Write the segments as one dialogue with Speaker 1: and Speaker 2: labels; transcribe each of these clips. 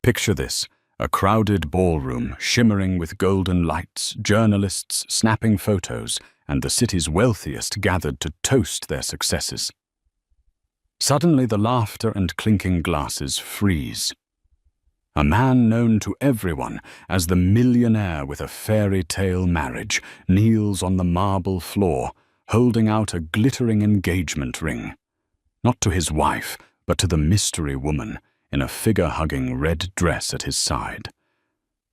Speaker 1: Picture this, a crowded ballroom shimmering with golden lights, journalists snapping photos, and the city's wealthiest gathered to toast their successes. Suddenly the laughter and clinking glasses freeze. A man known to everyone as the millionaire with a fairy tale marriage kneels on the marble floor, holding out a glittering engagement ring. Not to his wife, but to the mystery woman in a figure-hugging red dress at his side.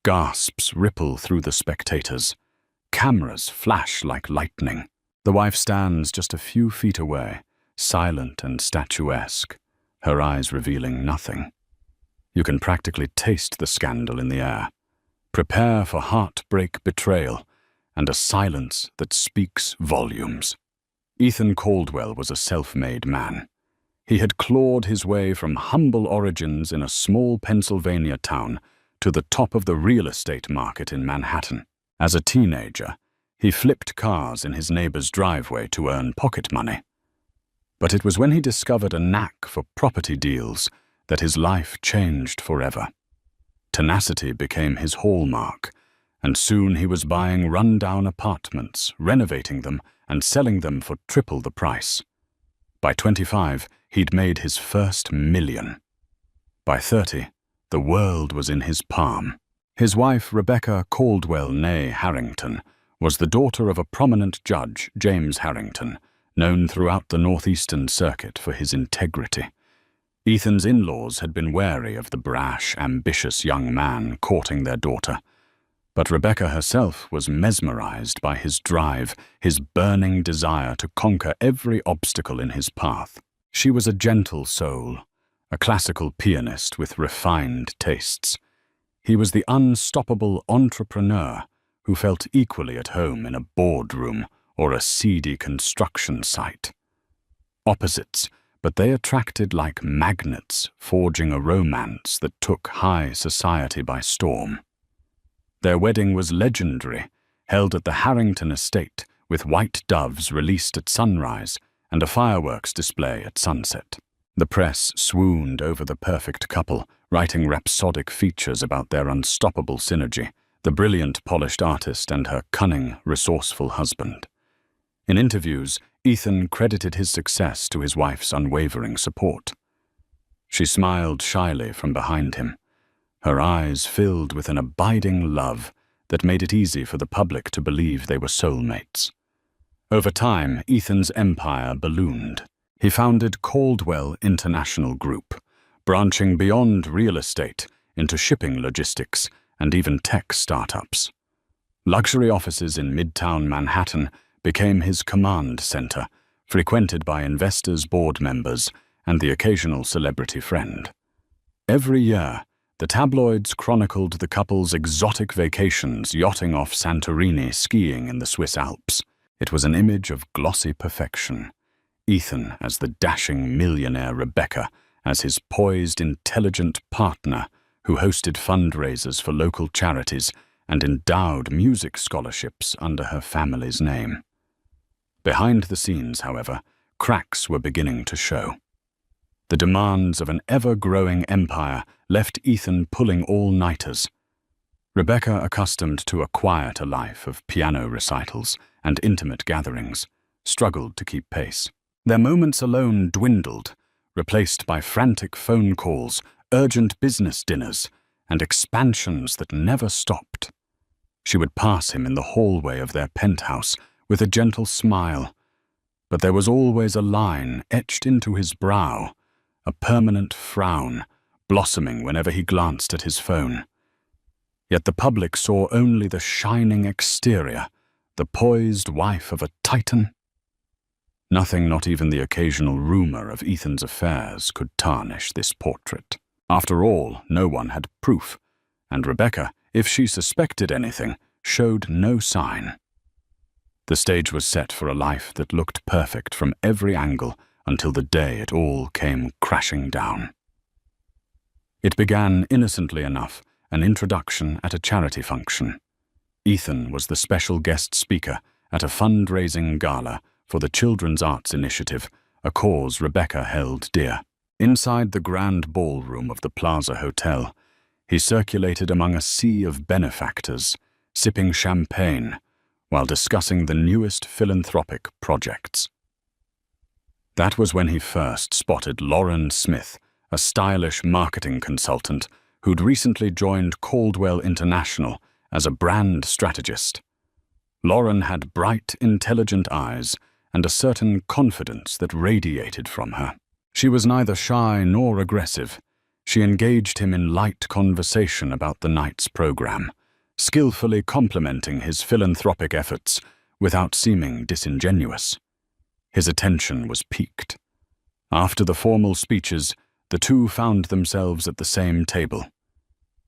Speaker 1: Gasps ripple through the spectators. Cameras flash like lightning. The wife stands just a few feet away, silent and statuesque, her eyes revealing nothing. You can practically taste the scandal in the air. Prepare for heartbreak betrayal and a silence that speaks volumes. Ethan Caldwell was a self-made man. He had clawed his way from humble origins in a small Pennsylvania town to the top of the real estate market in Manhattan. As a teenager, he flipped cars in his neighbor's driveway to earn pocket money. But it was when he discovered a knack for property deals that his life changed forever. Tenacity became his hallmark, and soon he was buying run-down apartments, renovating them, and selling them for triple the price. By 25, he'd made his first million. By 30, the world was in his palm. His wife, Rebecca Caldwell née Harrington, was the daughter of a prominent judge, James Harrington, known throughout the Northeastern Circuit for his integrity. Ethan's in-laws had been wary of the brash, ambitious young man courting their daughter, but Rebecca herself was mesmerized by his drive, his burning desire to conquer every obstacle in his path. She was a gentle soul, a classical pianist with refined tastes. He was the unstoppable entrepreneur who felt equally at home in a boardroom or a seedy construction site. Opposites, but they attracted like magnets, forging a romance that took high society by storm. Their wedding was legendary, held at the Harrington estate, with white doves released at sunrise and a fireworks display at sunset. The press swooned over the perfect couple, writing rhapsodic features about their unstoppable synergy, the brilliant polished artist and her cunning, resourceful husband. In interviews, Ethan credited his success to his wife's unwavering support. She smiled shyly from behind him, her eyes filled with an abiding love that made it easy for the public to believe they were soulmates. Over time, Ethan's empire ballooned. He founded Caldwell International Group, branching beyond real estate into shipping logistics and even tech startups. Luxury offices in Midtown Manhattan became his command center, frequented by investors, board members, and the occasional celebrity friend. Every year, the tabloids chronicled the couple's exotic vacations, yachting off Santorini, skiing in the Swiss Alps. It was an image of glossy perfection. Ethan as the dashing millionaire, Rebecca as his poised, intelligent partner who hosted fundraisers for local charities and endowed music scholarships under her family's name. Behind the scenes, however, cracks were beginning to show. The demands of an ever-growing empire left Ethan pulling all-nighters. Rebecca, accustomed to a quieter life of piano recitals and intimate gatherings, struggled to keep pace. Their moments alone dwindled, replaced by frantic phone calls, urgent business dinners, and expansions that never stopped. She would pass him in the hallway of their penthouse with a gentle smile, but there was always a line etched into his brow, a permanent frown, blossoming whenever he glanced at his phone. Yet the public saw only the shining exterior, the poised wife of a titan. Nothing, not even the occasional rumor of Ethan's affairs, could tarnish this portrait. After all, no one had proof, and Rebecca, if she suspected anything, showed no sign. The stage was set for a life that looked perfect from every angle until the day it all came crashing down. It began innocently enough, an introduction at a charity function. Ethan was the special guest speaker at a fundraising gala for the Children's Arts Initiative, a cause Rebecca held dear. Inside the grand ballroom of the Plaza Hotel, He circulated among a sea of benefactors, sipping champagne while discussing the newest philanthropic projects. That was when he first spotted Lauren Smith, a stylish marketing consultant who'd recently joined Caldwell International as a brand strategist. Lauren had bright, intelligent eyes and a certain confidence that radiated from her. She was neither shy nor aggressive. She engaged him in light conversation about the night's program, skillfully complementing his philanthropic efforts without seeming disingenuous. His attention was piqued. After the formal speeches, the two found themselves at the same table.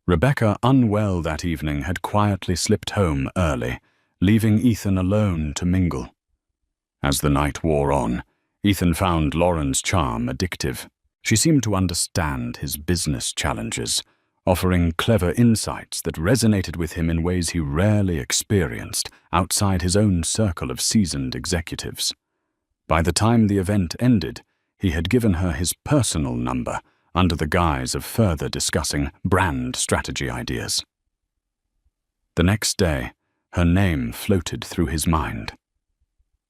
Speaker 1: Rebecca, unwell that evening, had quietly slipped home early, leaving Ethan alone to mingle. As the night wore on, Ethan found Lauren's charm addictive. She seemed to understand his business challenges, offering clever insights that resonated with him in ways he rarely experienced outside his own circle of seasoned executives. By the time the event ended, he had given her his personal number under the guise of further discussing brand strategy ideas. The next day, her name floated through his mind.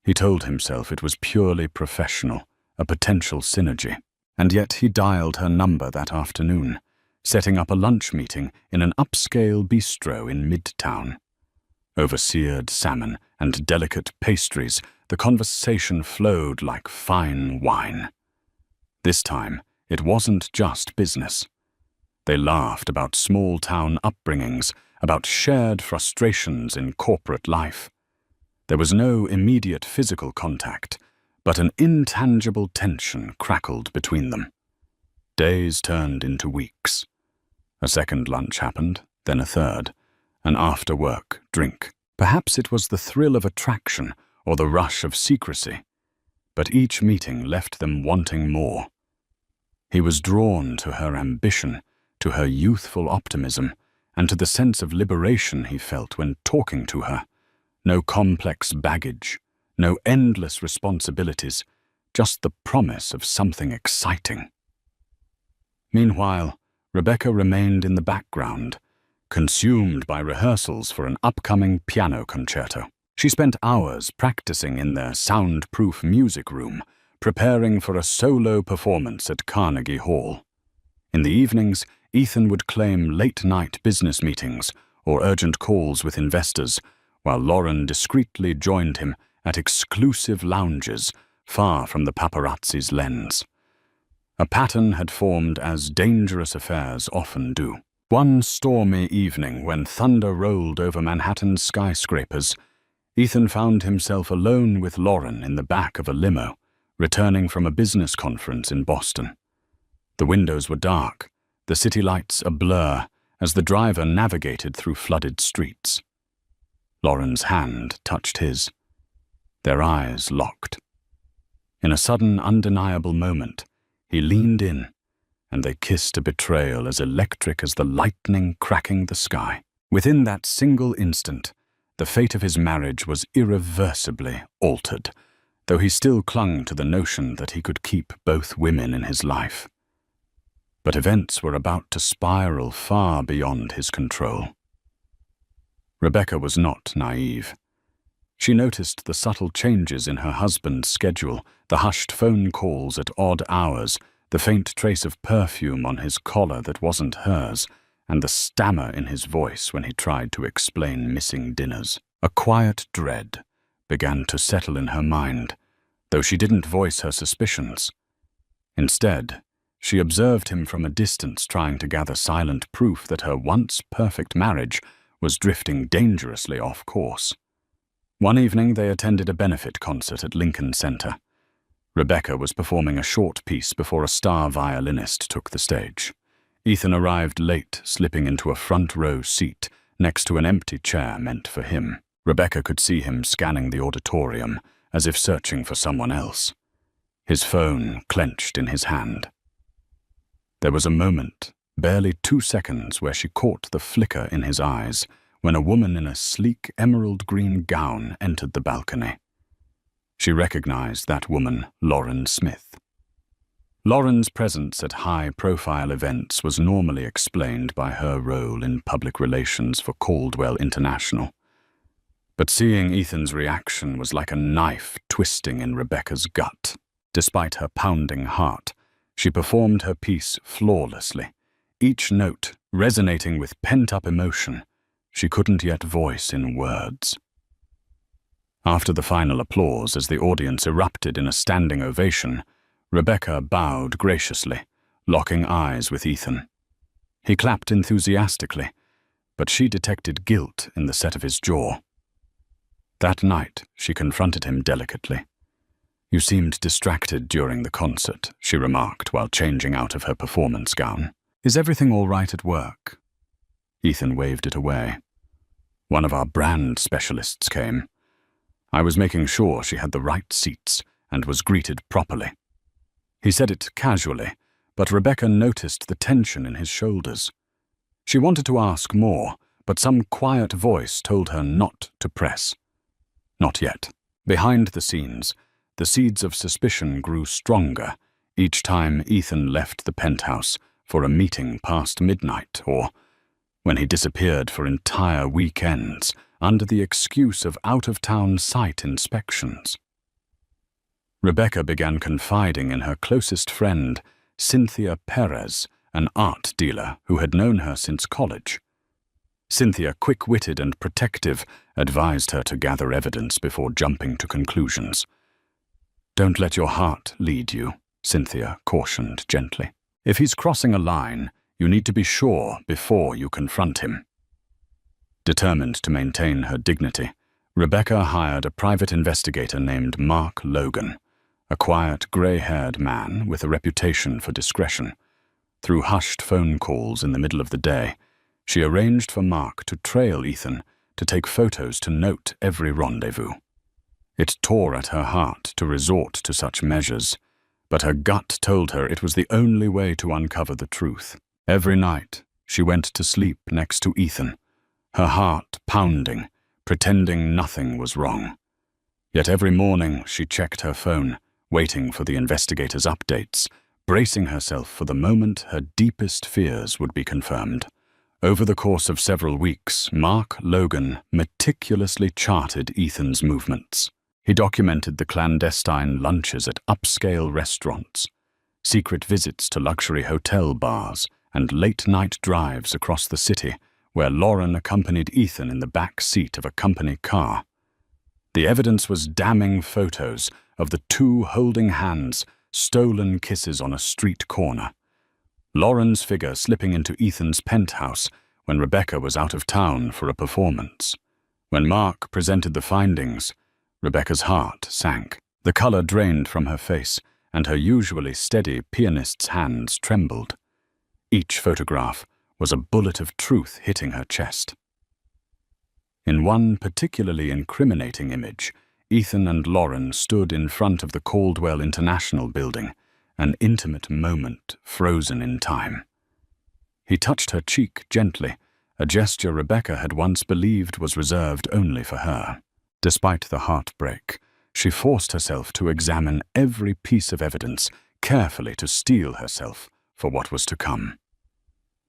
Speaker 1: He told himself it was purely professional, a potential synergy, and yet he dialed her number that afternoon, setting up a lunch meeting in an upscale bistro in Midtown. Over seared salmon and delicate pastries, the conversation flowed like fine wine. This time, it wasn't just business. They laughed about small-town upbringings, about shared frustrations in corporate life. There was no immediate physical contact, but an intangible tension crackled between them. Days turned into weeks. A second lunch happened, then a third, an after-work drink. Perhaps it was the thrill of attraction or the rush of secrecy, but each meeting left them wanting more. He was drawn to her ambition, to her youthful optimism, and to the sense of liberation he felt when talking to her. No complex baggage, no endless responsibilities, just the promise of something exciting. Meanwhile, Rebecca remained in the background, consumed by rehearsals for an upcoming piano concerto. She spent hours practicing in their soundproof music room, preparing for a solo performance at Carnegie Hall. In the evenings, Ethan would claim late-night business meetings or urgent calls with investors, while Lauren discreetly joined him at exclusive lounges far from the paparazzi's lens. A pattern had formed, as dangerous affairs often do. One stormy evening, when thunder rolled over Manhattan's skyscrapers, Ethan found himself alone with Lauren in the back of a limo, returning from a business conference in Boston. The windows were dark, the city lights a blur as the driver navigated through flooded streets. Lauren's hand touched his. Their eyes locked. In a sudden, undeniable moment, he leaned in, and they kissed a betrayal as electric as the lightning cracking the sky. Within that single instant, the fate of his marriage was irreversibly altered, though he still clung to the notion that he could keep both women in his life. But events were about to spiral far beyond his control. Rebecca was not naive. She noticed the subtle changes in her husband's schedule, the hushed phone calls at odd hours, the faint trace of perfume on his collar that wasn't hers, and the stammer in his voice when he tried to explain missing dinners. A quiet dread began to settle in her mind, though she didn't voice her suspicions. Instead, she observed him from a distance, trying to gather silent proof that her once perfect marriage was drifting dangerously off course. One evening they attended a benefit concert at Lincoln Center. Rebecca was performing a short piece before a star violinist took the stage. Ethan arrived late, slipping into a front-row seat next to an empty chair meant for him. Rebecca could see him scanning the auditorium, as if searching for someone else. His phone clenched in his hand. There was a moment, barely 2 seconds, where she caught the flicker in his eyes when a woman in a sleek emerald-green gown entered the balcony. She recognized that woman, Lauren Smith. Lauren's presence at high-profile events was normally explained by her role in public relations for Caldwell International. But seeing Ethan's reaction was like a knife twisting in Rebecca's gut. Despite her pounding heart, she performed her piece flawlessly, each note resonating with pent-up emotion she couldn't yet voice in words. After the final applause, as the audience erupted in a standing ovation, Rebecca bowed graciously, locking eyes with Ethan. He clapped enthusiastically, but she detected guilt in the set of his jaw. That night, she confronted him delicately. "You seemed distracted during the concert," she remarked while changing out of her performance gown. "Is everything all right at work?" Ethan waved it away. "One of our brand specialists came. I was making sure she had the right seats and was greeted properly." He said it casually, but Rebecca noticed the tension in his shoulders. She wanted to ask more, but some quiet voice told her not to press. Not yet. Behind the scenes, the seeds of suspicion grew stronger each time Ethan left the penthouse for a meeting past midnight, or when he disappeared for entire weekends under the excuse of out-of-town site inspections. Rebecca began confiding in her closest friend, Cynthia Perez, an art dealer who had known her since college. Cynthia, quick-witted and protective, advised her to gather evidence before jumping to conclusions. "Don't let your heart lead you," Cynthia cautioned gently. "If he's crossing a line, you need to be sure before you confront him." Determined to maintain her dignity, Rebecca hired a private investigator named Mark Logan, a quiet, grey-haired man with a reputation for discretion. Through hushed phone calls in the middle of the day, she arranged for Mark to trail Ethan, to take photos to note every rendezvous. It tore at her heart to resort to such measures, but her gut told her it was the only way to uncover the truth. Every night, she went to sleep next to Ethan, her heart pounding, pretending nothing was wrong. Yet every morning she checked her phone, waiting for the investigators' updates, bracing herself for the moment her deepest fears would be confirmed. Over the course of several weeks, Mark Logan meticulously charted Ethan's movements. He documented the clandestine lunches at upscale restaurants, secret visits to luxury hotel bars, and late-night drives across the city, where Lauren accompanied Ethan in the back seat of a company car. The evidence was damning photos of the two holding hands, stolen kisses on a street corner. Lauren's figure slipping into Ethan's penthouse when Rebecca was out of town for a performance. When Mark presented the findings, Rebecca's heart sank. The color drained from her face, and her usually steady pianist's hands trembled. Each photograph was a bullet of truth hitting her chest. In one particularly incriminating image, Ethan and Lauren stood in front of the Caldwell International building, an intimate moment frozen in time. He touched her cheek gently, a gesture Rebecca had once believed was reserved only for her. Despite the heartbreak, she forced herself to examine every piece of evidence carefully to steel herself for what was to come.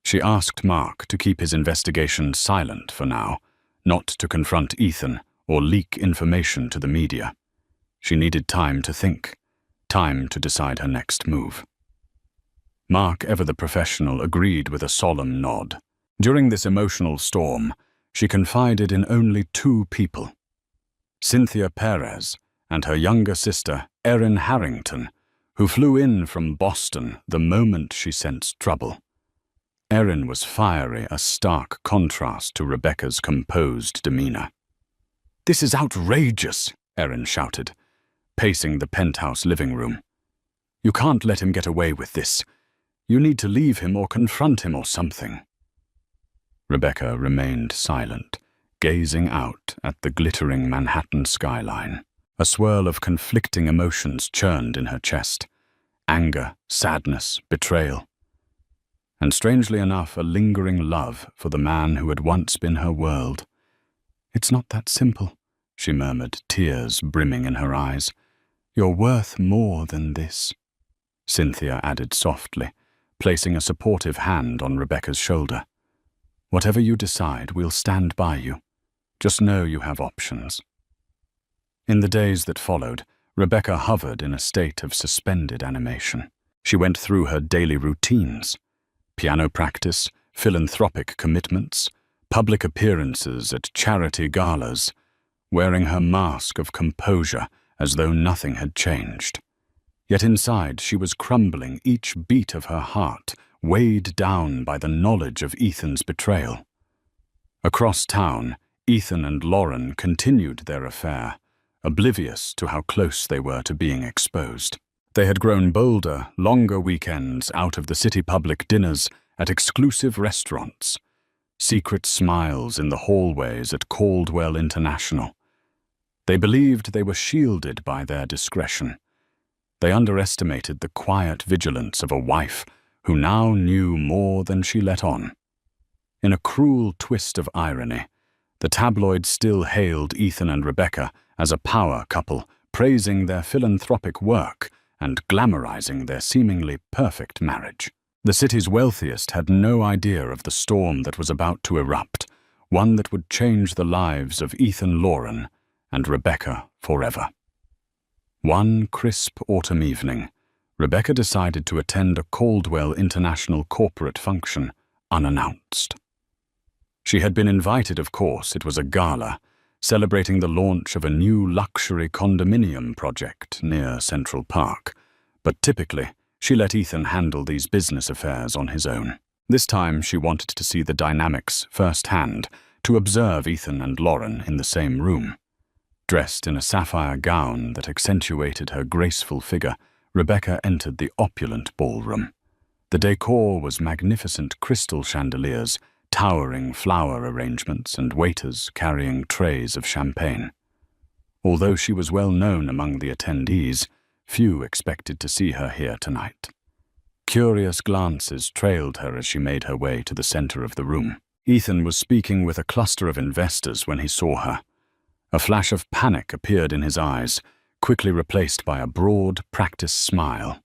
Speaker 1: She asked Mark to keep his investigation silent for now, not to confront Ethan or leak information to the media. She needed time to think, time to decide her next move. Mark, ever the professional, agreed with a solemn nod. During this emotional storm, she confided in only two people: Cynthia Perez and her younger sister, Erin Harrington, who flew in from Boston the moment she sensed trouble. Erin was fiery, a stark contrast to Rebecca's composed demeanor. "This is outrageous," Erin shouted, pacing the penthouse living room. "You can't let him get away with this. You need to leave him or confront him or something." Rebecca remained silent, gazing out at the glittering Manhattan skyline. A swirl of conflicting emotions churned in her chest: anger, sadness, betrayal, and strangely enough, a lingering love for the man who had once been her world. "It's not that simple," she murmured, tears brimming in her eyes. "You're worth more than this." Cynthia added softly, placing a supportive hand on Rebecca's shoulder. Whatever you decide, we'll stand by you. Just know you have options. In the days that followed, Rebecca hovered in a state of suspended animation. She went through her daily routines: piano practice, philanthropic commitments, public appearances at charity galas, wearing her mask of composure as though nothing had changed. Yet inside she was crumbling, each beat of her heart weighed down by the knowledge of Ethan's betrayal. Across town, Ethan and Lauren continued their affair, oblivious to how close they were to being exposed. They had grown bolder, longer weekends out of the city public dinners at exclusive restaurants, secret smiles in the hallways at Caldwell International. They believed they were shielded by their discretion. They underestimated the quiet vigilance of a wife who now knew more than she let on. In a cruel twist of irony, the tabloids still hailed Ethan and Rebecca as a power couple, praising their philanthropic work and glamorizing their seemingly perfect marriage. The city's wealthiest had no idea of the storm that was about to erupt, one that would change the lives of Ethan Lauren and Rebecca forever. One crisp autumn evening, Rebecca decided to attend a Caldwell International corporate function unannounced. She had been invited, of course. It was a gala, celebrating the launch of a new luxury condominium project near Central Park, but typically, she let Ethan handle these business affairs on his own. This time, she wanted to see the dynamics firsthand, to observe Ethan and Lauren in the same room. Dressed in a sapphire gown that accentuated her graceful figure, Rebecca entered the opulent ballroom. The decor was magnificent crystal chandeliers, towering flower arrangements, and waiters carrying trays of champagne. Although she was well known among the attendees, few expected to see her here tonight. Curious glances trailed her as she made her way to the center of the room. Ethan was speaking with a cluster of investors when he saw her. A flash of panic appeared in his eyes, quickly replaced by a broad, practiced smile.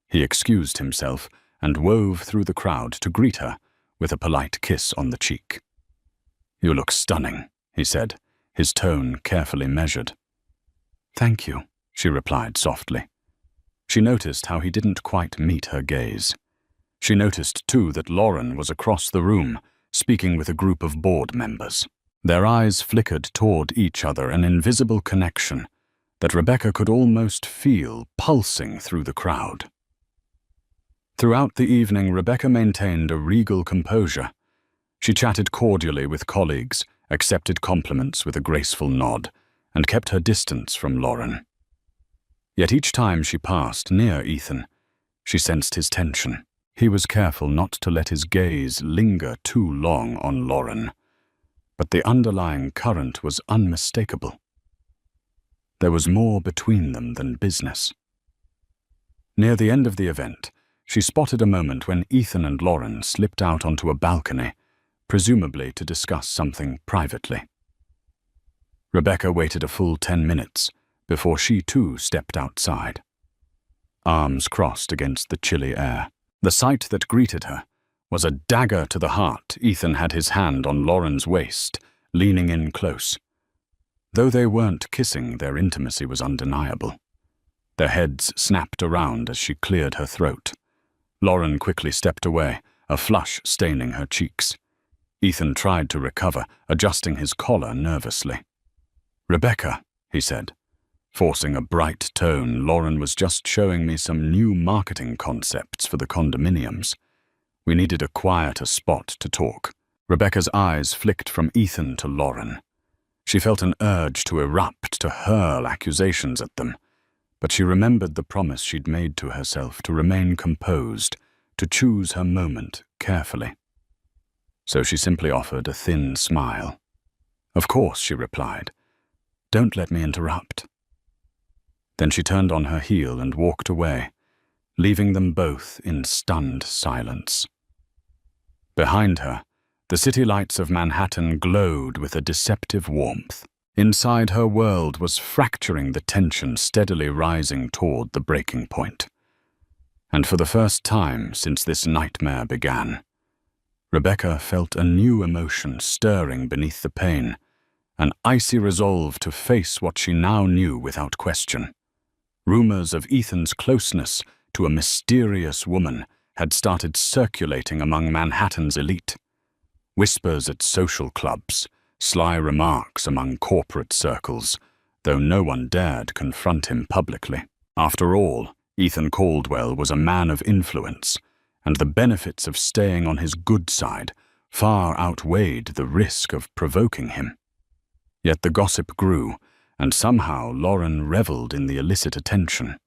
Speaker 1: He excused himself and wove through the crowd to greet her with a polite kiss on the cheek. "You look stunning," he said, his tone carefully measured. "Thank you," she replied softly. She noticed how he didn't quite meet her gaze. She noticed, too, that Lauren was across the room, speaking with a group of board members. Their eyes flickered toward each other, an invisible connection that Rebecca could almost feel pulsing through the crowd. Throughout the evening, Rebecca maintained a regal composure. She chatted cordially with colleagues, accepted compliments with a graceful nod, and kept her distance from Lauren. Yet each time she passed near Ethan, she sensed his tension. He was careful not to let his gaze linger too long on Lauren, but the underlying current was unmistakable. There was more between them than business. Near the end of the event, she spotted a moment when Ethan and Lauren slipped out onto a balcony, presumably to discuss something privately. Rebecca waited a full 10 minutes before she too stepped outside. Arms crossed against the chilly air. The sight that greeted her was a dagger to the heart. Ethan had his hand on Lauren's waist, leaning in close. Though they weren't kissing, their intimacy was undeniable. Their heads snapped around as she cleared her throat. Lauren quickly stepped away, a flush staining her cheeks. Ethan tried to recover, adjusting his collar nervously. "Rebecca," he said. Forcing a bright tone, "Lauren was just showing me some new marketing concepts for the condominiums. We needed a quieter spot to talk." Rebecca's eyes flicked from Ethan to Lauren. She felt an urge to erupt, to hurl accusations at them, but she remembered the promise she'd made to herself to remain composed, to choose her moment carefully. So she simply offered a thin smile. "Of course," she replied. "Don't let me interrupt." Then she turned on her heel and walked away, leaving them both in stunned silence. Behind her, the city lights of Manhattan glowed with a deceptive warmth. Inside, her world was fracturing, the tension steadily rising toward the breaking point. And for the first time since this nightmare began, Rebecca felt a new emotion stirring beneath the pain, an icy resolve to face what she now knew without question. Rumors of Ethan's closeness to a mysterious woman had started circulating among Manhattan's elite. Whispers at social clubs, sly remarks among corporate circles, though no one dared confront him publicly. After all, Ethan Caldwell was a man of influence, and the benefits of staying on his good side far outweighed the risk of provoking him. Yet the gossip grew, and somehow Lauren reveled in the illicit attention.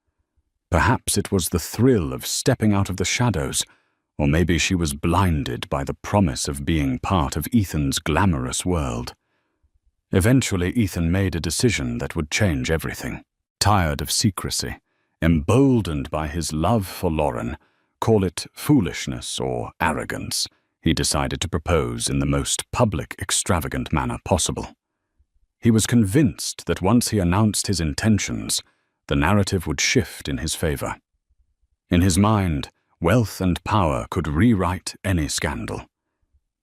Speaker 1: Perhaps it was the thrill of stepping out of the shadows, or maybe she was blinded by the promise of being part of Ethan's glamorous world. Eventually, Ethan made a decision that would change everything. Tired of secrecy, emboldened by his love for Lauren, call it foolishness or arrogance, he decided to propose in the most public, extravagant manner possible. He was convinced that once he announced his intentions, the narrative would shift in his favor. In his mind, wealth and power could rewrite any scandal.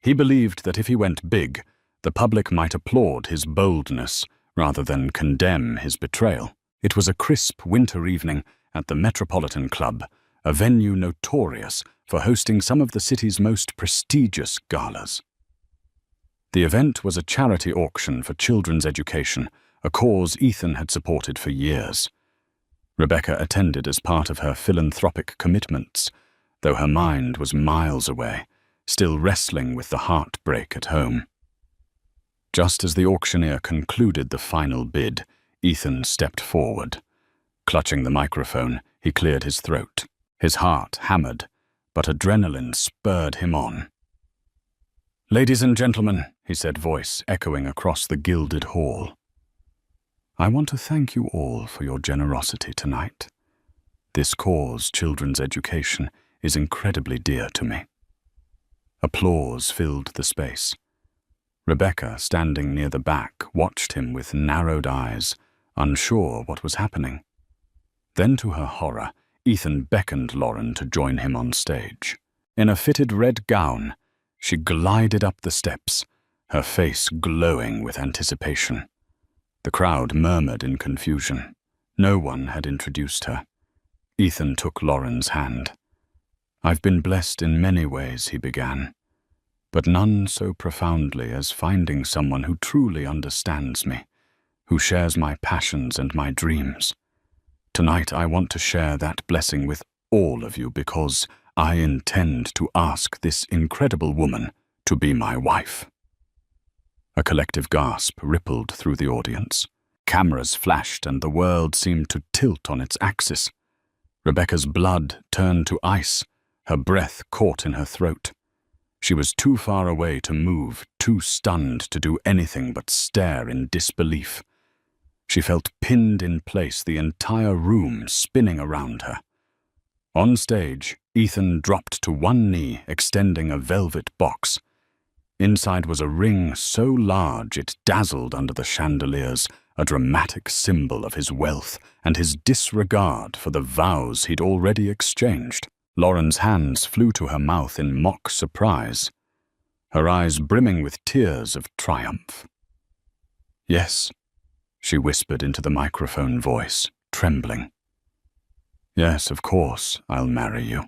Speaker 1: He believed that if he went big, the public might applaud his boldness rather than condemn his betrayal. It was a crisp winter evening at the Metropolitan Club, a venue notorious for hosting some of the city's most prestigious galas. The event was a charity auction for children's education, a cause Ethan had supported for years. Rebecca attended as part of her philanthropic commitments, though her mind was miles away, still wrestling with the heartbreak at home. Just as the auctioneer concluded the final bid, Ethan stepped forward. Clutching the microphone, he cleared his throat. His heart hammered, but adrenaline spurred him on. "Ladies and gentlemen," he said, voice echoing across the gilded hall, "I want to thank you all for your generosity tonight. This cause, children's education, is incredibly dear to me." Applause filled the space. Rebecca, standing near the back, watched him with narrowed eyes, unsure what was happening. Then, to her horror, Ethan beckoned Lauren to join him on stage. In a fitted red gown, she glided up the steps, her face glowing with anticipation. The crowd murmured in confusion. No one had introduced her. Ethan took Lauren's hand. "I've been blessed in many ways," he began, "but none so profoundly as finding someone who truly understands me, who shares my passions and my dreams. Tonight I want to share that blessing with all of you because I intend to ask this incredible woman to be my wife." A collective gasp rippled through the audience. Cameras flashed and the world seemed to tilt on its axis. Rebecca's blood turned to ice, her breath caught in her throat. She was too far away to move, too stunned to do anything but stare in disbelief. She felt pinned in place, the entire room spinning around her. On stage, Ethan dropped to one knee, extending a velvet box. Inside was a ring so large it dazzled under the chandeliers, a dramatic symbol of his wealth and his disregard for the vows he'd already exchanged. Lauren's hands flew to her mouth in mock surprise, her eyes brimming with tears of triumph. "Yes," she whispered into the microphone voice, trembling. "Yes, of course, I'll marry you."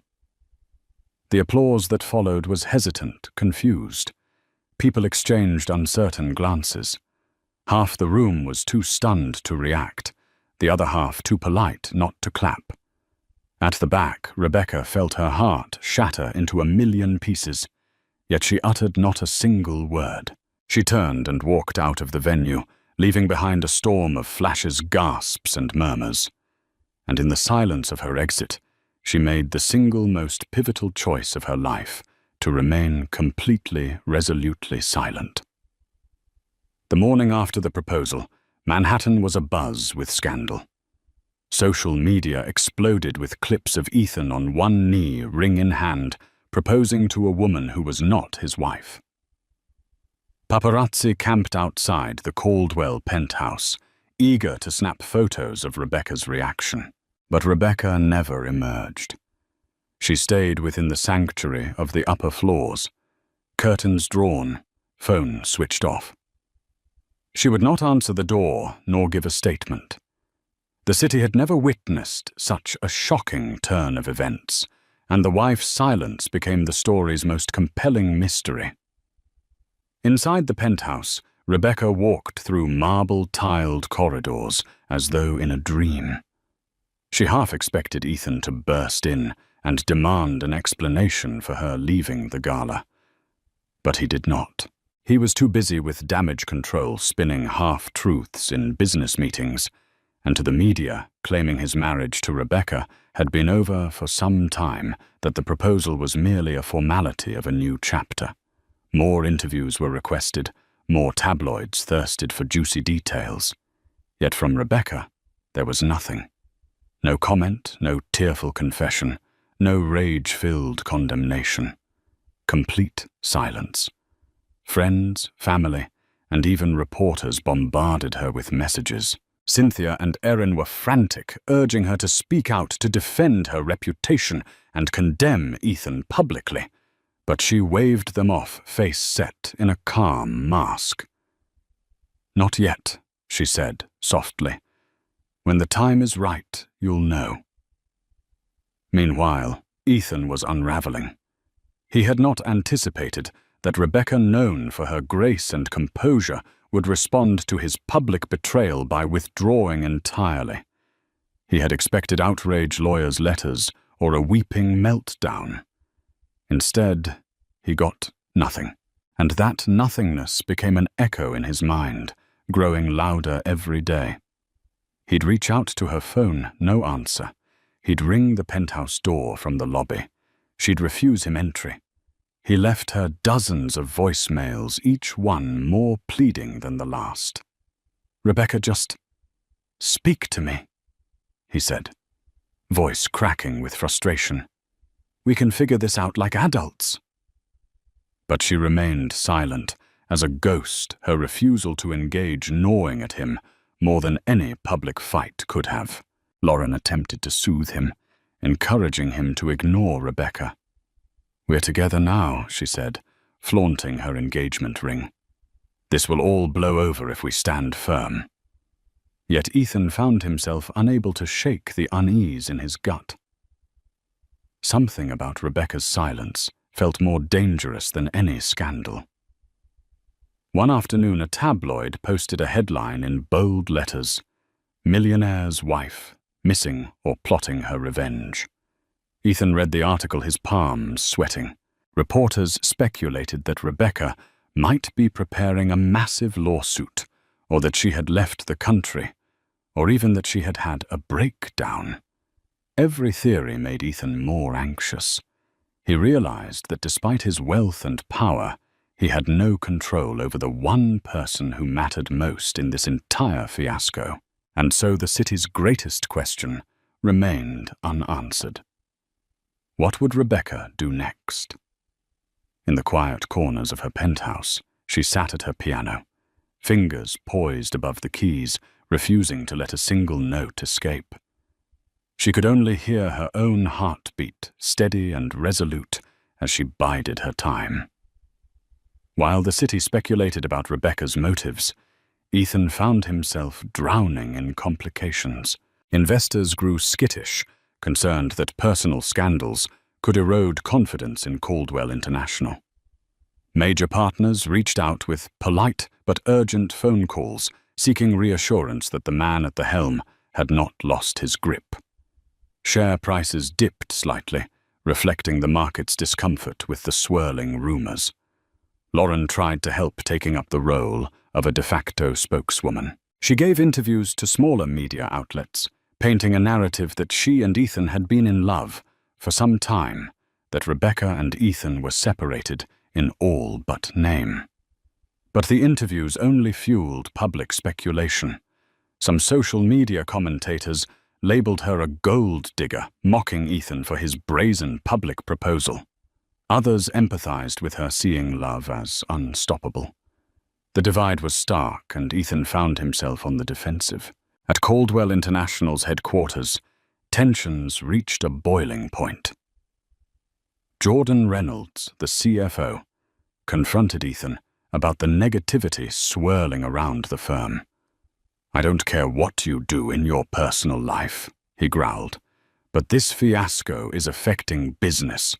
Speaker 1: The applause that followed was hesitant, confused. People exchanged uncertain glances. Half the room was too stunned to react, the other half too polite not to clap. At the back, Rebecca felt her heart shatter into a million pieces, yet she uttered not a single word. She turned and walked out of the venue, leaving behind a storm of flashes, gasps, and murmurs. And in the silence of her exit, she made the single most pivotal choice of her life, to remain completely, resolutely silent. The morning after the proposal, Manhattan was abuzz with scandal. Social media exploded with clips of Ethan on one knee, ring in hand, proposing to a woman who was not his wife. Paparazzi camped outside the Caldwell penthouse, eager to snap photos of Rebecca's reaction. But Rebecca never emerged. She stayed within the sanctuary of the upper floors, curtains drawn, phone switched off. She would not answer the door nor give a statement. The city had never witnessed such a shocking turn of events, and the wife's silence became the story's most compelling mystery. Inside the penthouse, Rebecca walked through marble-tiled corridors as though in a dream. She half expected Ethan to burst in and demand an explanation for her leaving the gala. But he did not. He was too busy with damage control spinning half-truths in business meetings, and to the media claiming his marriage to Rebecca had been over for some time, that the proposal was merely a formality of a new chapter. More interviews were requested, more tabloids thirsted for juicy details. Yet from Rebecca, there was nothing. No comment, no tearful confession, no rage-filled condemnation. Complete silence. Friends, family, and even reporters bombarded her with messages. Cynthia and Erin were frantic, urging her to speak out, to defend her reputation and condemn Ethan publicly. But she waved them off, face set in a calm mask. "Not yet," she said softly. "When the time is right, you'll know." Meanwhile, Ethan was unraveling. He had not anticipated that Rebecca, known for her grace and composure, would respond to his public betrayal by withdrawing entirely. He had expected outrage lawyers' letters or a weeping meltdown. Instead, he got nothing, and that nothingness became an echo in his mind, growing louder every day. He'd reach out to her phone, no answer. He'd ring the penthouse door from the lobby. She'd refuse him entry. He left her dozens of voicemails, each one more pleading than the last. "Rebecca, just speak to me," he said, voice cracking with frustration. "We can figure this out like adults." But she remained silent, as a ghost, her refusal to engage gnawing at him more than any public fight could have. Lauren attempted to soothe him, encouraging him to ignore Rebecca. "We're together now," she said, flaunting her engagement ring. "This will all blow over if we stand firm." Yet Ethan found himself unable to shake the unease in his gut. Something about Rebecca's silence felt more dangerous than any scandal. One afternoon, a tabloid posted a headline in bold letters: "Millionaire's wife, missing or plotting her revenge." Ethan read the article, his palms sweating. Reporters speculated that Rebecca might be preparing a massive lawsuit, or that she had left the country, or even that she had had a breakdown. Every theory made Ethan more anxious. He realized that despite his wealth and power, he had no control over the one person who mattered most in this entire fiasco, and so the city's greatest question remained unanswered. What would Rebecca do next? In the quiet corners of her penthouse, she sat at her piano, fingers poised above the keys, refusing to let a single note escape. She could only hear her own heartbeat, steady and resolute, as she bided her time. While the city speculated about Rebecca's motives, Ethan found himself drowning in complications. Investors grew skittish, concerned that personal scandals could erode confidence in Caldwell International. Major partners reached out with polite but urgent phone calls, seeking reassurance that the man at the helm had not lost his grip. Share prices dipped slightly, reflecting the market's discomfort with the swirling rumors. Lauren tried to help, taking up the role of a de facto spokeswoman. She gave interviews to smaller media outlets, painting a narrative that she and Ethan had been in love for some time, that Rebecca and Ethan were separated in all but name. But the interviews only fueled public speculation. Some social media commentators labeled her a gold digger, mocking Ethan for his brazen public proposal. Others empathized with her, seeing love as unstoppable. The divide was stark, and Ethan found himself on the defensive. At Caldwell International's headquarters, tensions reached a boiling point. Jordan Reynolds, the CFO, confronted Ethan about the negativity swirling around the firm. "I don't care what you do in your personal life," he growled, "but this fiasco is affecting business.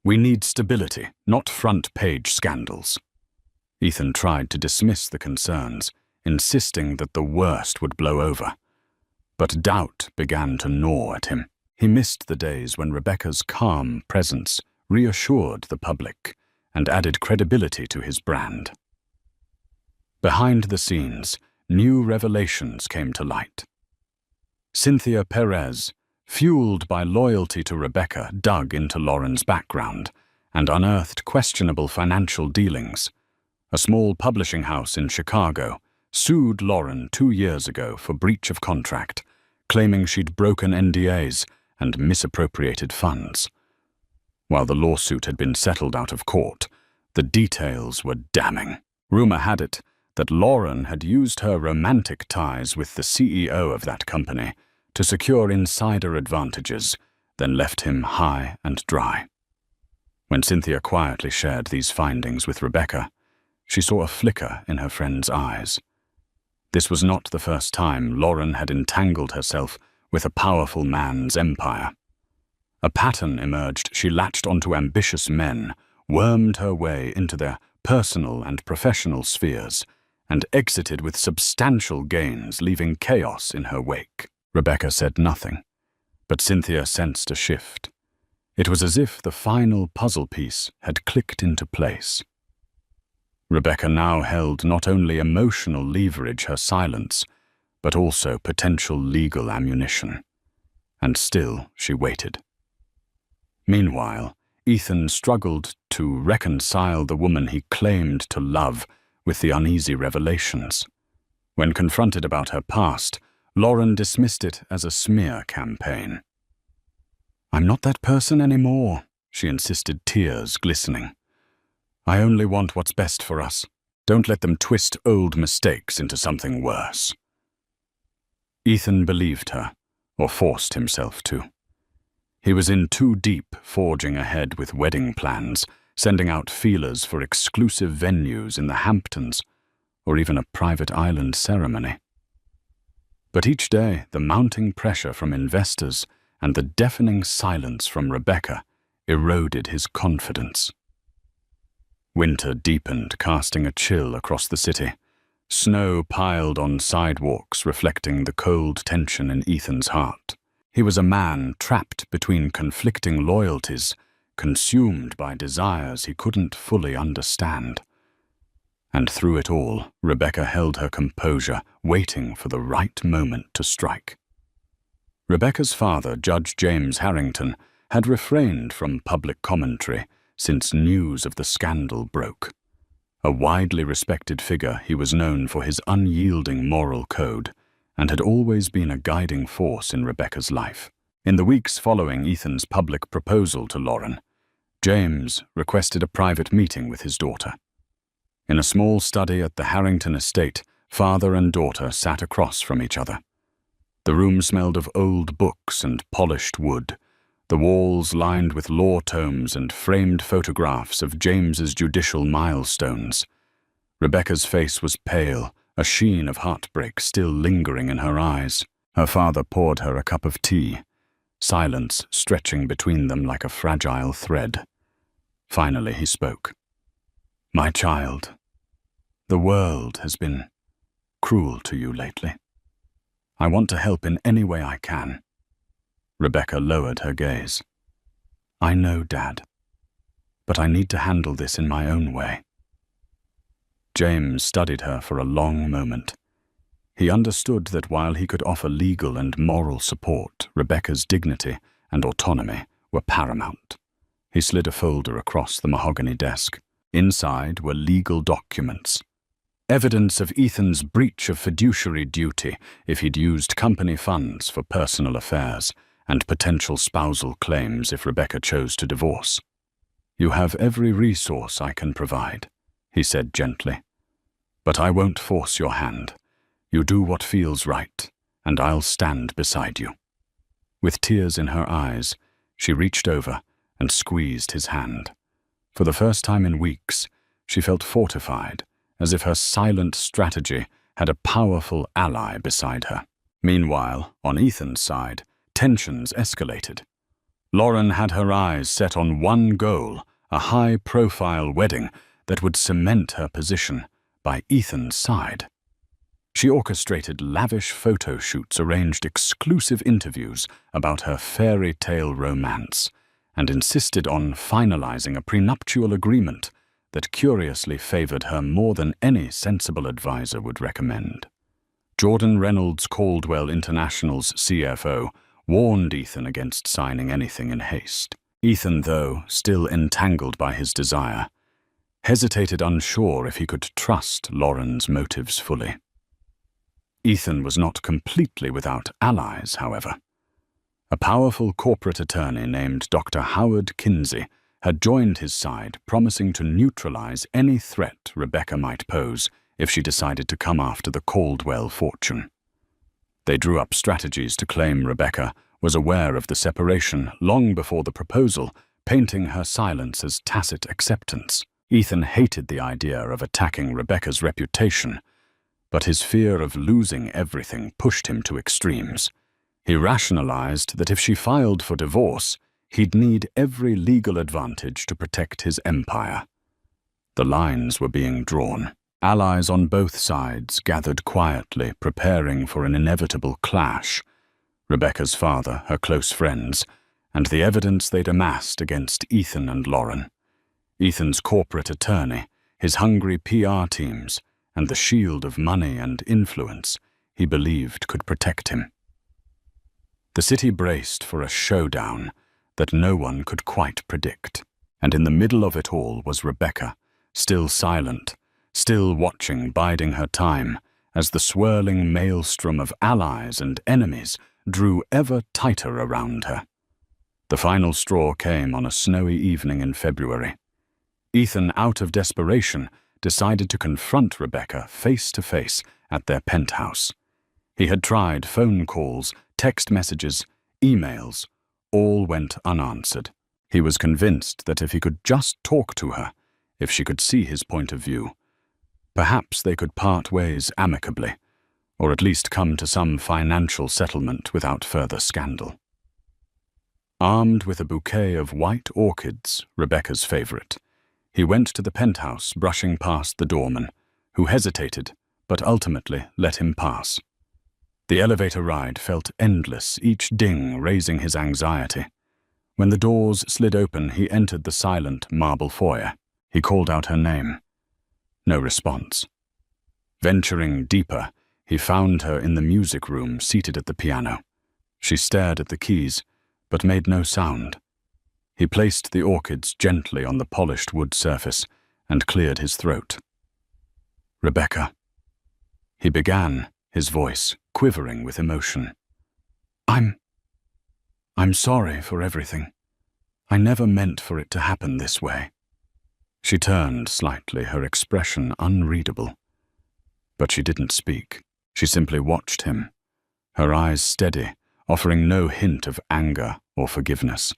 Speaker 1: We need stability, not front-page scandals." Ethan tried to dismiss the concerns, insisting that the worst would blow over. But doubt began to gnaw at him. He missed the days when Rebecca's calm presence reassured the public and added credibility to his brand. Behind the scenes, new revelations came to light. Cynthia Perez, fueled by loyalty to Rebecca, dug into Lauren's background and unearthed questionable financial dealings. A small publishing house in Chicago sued Lauren 2 years ago for breach of contract, claiming she'd broken NDAs and misappropriated funds. While the lawsuit had been settled out of court, the details were damning. Rumor had it that Lauren had used her romantic ties with the CEO of that company to secure insider advantages, then left him high and dry. When Cynthia quietly shared these findings with Rebecca, she saw a flicker in her friend's eyes. This was not the first time Lauren had entangled herself with a powerful man's empire. A pattern emerged. She latched onto ambitious men, wormed her way into their personal and professional spheres, and exited with substantial gains, leaving chaos in her wake. Rebecca said nothing, but Cynthia sensed a shift. It was as if the final puzzle piece had clicked into place. Rebecca now held not only emotional leverage, her silence, but also potential legal ammunition. And still she waited. Meanwhile, Ethan struggled to reconcile the woman he claimed to love with the uneasy revelations. When confronted about her past, Lauren dismissed it as a smear campaign. "I'm not that person anymore," she insisted, tears glistening. "I only want what's best for us. Don't let them twist old mistakes into something worse." Ethan believed her, or forced himself to. He was in too deep, forging ahead with wedding plans, sending out feelers for exclusive venues in the Hamptons, or even a private island ceremony. But each day, the mounting pressure from investors and the deafening silence from Rebecca eroded his confidence. Winter deepened, casting a chill across the city. Snow piled on sidewalks, reflecting the cold tension in Ethan's heart. He was a man trapped between conflicting loyalties, consumed by desires he couldn't fully understand. And through it all, Rebecca held her composure, waiting for the right moment to strike. Rebecca's father, Judge James Harrington, had refrained from public commentary since news of the scandal broke. A widely respected figure, he was known for his unyielding moral code and had always been a guiding force in Rebecca's life. In the weeks following Ethan's public proposal to Lauren, James requested a private meeting with his daughter. In a small study at the Harrington estate, father and daughter sat across from each other. The room smelled of old books and polished wood, the walls lined with law tomes and framed photographs of James's judicial milestones. Rebecca's face was pale, a sheen of heartbreak still lingering in her eyes. Her father poured her a cup of tea, silence stretching between them like a fragile thread. Finally he spoke. "My child, the world has been cruel to you lately. I want to help in any way I can." Rebecca lowered her gaze. "I know, Dad, but I need to handle this in my own way." James studied her for a long moment. He understood that while he could offer legal and moral support, Rebecca's dignity and autonomy were paramount. He slid a folder across the mahogany desk. Inside were legal documents. Evidence of Ethan's breach of fiduciary duty if he'd used company funds for personal affairs, and potential spousal claims if Rebecca chose to divorce. "You have every resource I can provide," he said gently. "But I won't force your hand. You do what feels right, and I'll stand beside you." With tears in her eyes, she reached over and squeezed his hand. For the first time in weeks, she felt fortified, as if her silent strategy had a powerful ally beside her. Meanwhile, on Ethan's side, tensions escalated. Lauren had her eyes set on one goal, a high-profile wedding that would cement her position by Ethan's side. She orchestrated lavish photo shoots, arranged exclusive interviews about her fairy tale romance, and insisted on finalizing a prenuptial agreement that curiously favored her more than any sensible advisor would recommend. Jordan Reynolds Caldwell International's CFO warned Ethan against signing anything in haste. Ethan, though, still entangled by his desire, hesitated, unsure if he could trust Lauren's motives fully. Ethan was not completely without allies, however. A powerful corporate attorney named Dr. Howard Kinsey had joined his side, promising to neutralize any threat Rebecca might pose if she decided to come after the Caldwell fortune. They drew up strategies to claim Rebecca was aware of the separation long before the proposal, painting her silence as tacit acceptance. Ethan hated the idea of attacking Rebecca's reputation, but his fear of losing everything pushed him to extremes. He rationalized that if she filed for divorce, he'd need every legal advantage to protect his empire. The lines were being drawn. Allies on both sides gathered quietly, preparing for an inevitable clash. Rebecca's father, her close friends, and the evidence they'd amassed against Ethan and Lauren. Ethan's corporate attorney, his hungry PR teams, and the shield of money and influence he believed could protect him. The city braced for a showdown that no one could quite predict. And in the middle of it all was Rebecca, still silent, still watching, biding her time, as the swirling maelstrom of allies and enemies drew ever tighter around her. The final straw came on a snowy evening in February. Ethan, out of desperation, decided to confront Rebecca face to face at their penthouse. He had tried phone calls, text messages, emails. All went unanswered. He was convinced that if he could just talk to her, if she could see his point of view, perhaps they could part ways amicably, or at least come to some financial settlement without further scandal. Armed with a bouquet of white orchids, Rebecca's favorite, he went to the penthouse, brushing past the doorman, who hesitated, but ultimately let him pass. The elevator ride felt endless, each ding raising his anxiety. When the doors slid open, he entered the silent marble foyer. He called out her name. No response. Venturing deeper, he found her in the music room, seated at the piano. She stared at the keys, but made no sound. He placed the orchids gently on the polished wood surface and cleared his throat. "Rebecca," he began, his voice quivering with emotion. I'm sorry for everything. I never meant for it to happen this way." She turned slightly, her expression unreadable. But she didn't speak. She simply watched him, her eyes steady, offering no hint of anger or forgiveness.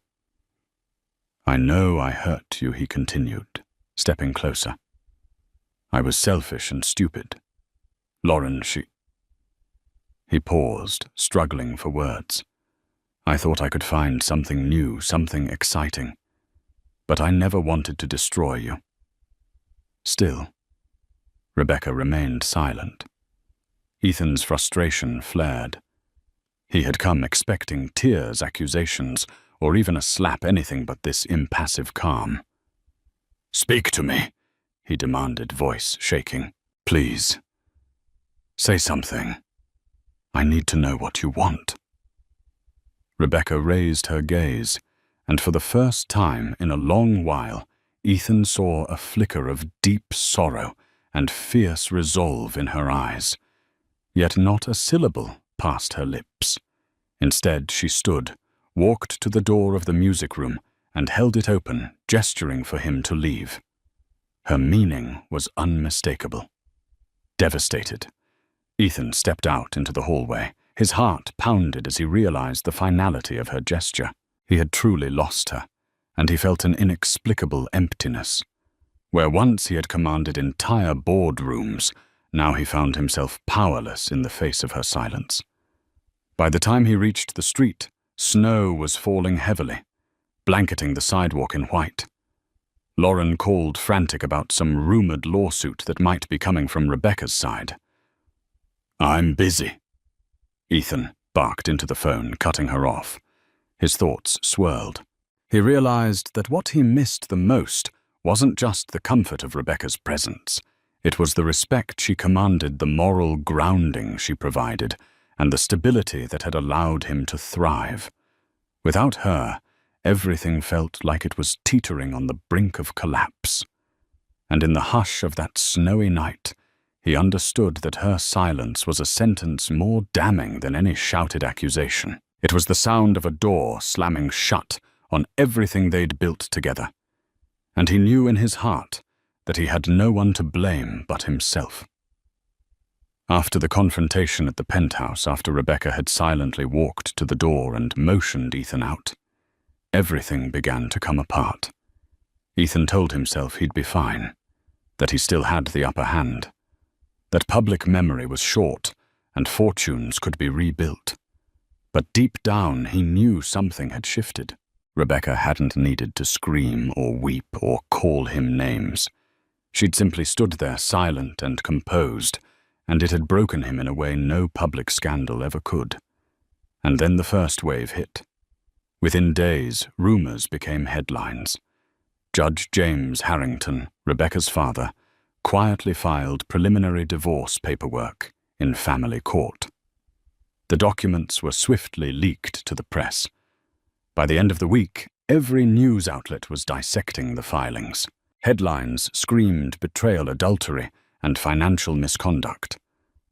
Speaker 1: "I know I hurt you," he continued, stepping closer. "I was selfish and stupid. Lauren, He paused, struggling for words. "I thought I could find something new, something exciting. But I never wanted to destroy you." Still, Rebecca remained silent. Ethan's frustration flared. He had come expecting tears, accusations, or even a slap, anything but this impassive calm. "Speak to me," he demanded, voice shaking. "Please. Say something. I need to know what you want." Rebecca raised her gaze, and for the first time in a long while, Ethan saw a flicker of deep sorrow and fierce resolve in her eyes. Yet not a syllable passed her lips. Instead, she stood, walked to the door of the music room, and held it open, gesturing for him to leave. Her meaning was unmistakable. Devastated, Ethan stepped out into the hallway. His heart pounded as he realized the finality of her gesture. He had truly lost her, and he felt an inexplicable emptiness. Where once he had commanded entire boardrooms, now he found himself powerless in the face of her silence. By the time he reached the street, snow was falling heavily, blanketing the sidewalk in white. Lauren called frantic about some rumored lawsuit that might be coming from Rebecca's side. "I'm busy," Ethan barked into the phone, cutting her off. His thoughts swirled. He realized that what he missed the most wasn't just the comfort of Rebecca's presence. It was the respect she commanded, the moral grounding she provided, and the stability that had allowed him to thrive. Without her, everything felt like it was teetering on the brink of collapse. And in the hush of that snowy night, he understood that her silence was a sentence more damning than any shouted accusation. It was the sound of a door slamming shut on everything they'd built together. And he knew in his heart that he had no one to blame but himself. After the confrontation at the penthouse, after Rebecca had silently walked to the door and motioned Ethan out, everything began to come apart. Ethan told himself he'd be fine, that he still had the upper hand, that public memory was short and fortunes could be rebuilt. But deep down he knew something had shifted. Rebecca hadn't needed to scream or weep or call him names. She'd simply stood there silent and composed, and it had broken him in a way no public scandal ever could. And then the first wave hit. Within days, rumors became headlines. Judge James Harrington, Rebecca's father, quietly filed preliminary divorce paperwork in family court. The documents were swiftly leaked to the press. By the end of the week, every news outlet was dissecting the filings. Headlines screamed betrayal, adultery, and financial misconduct.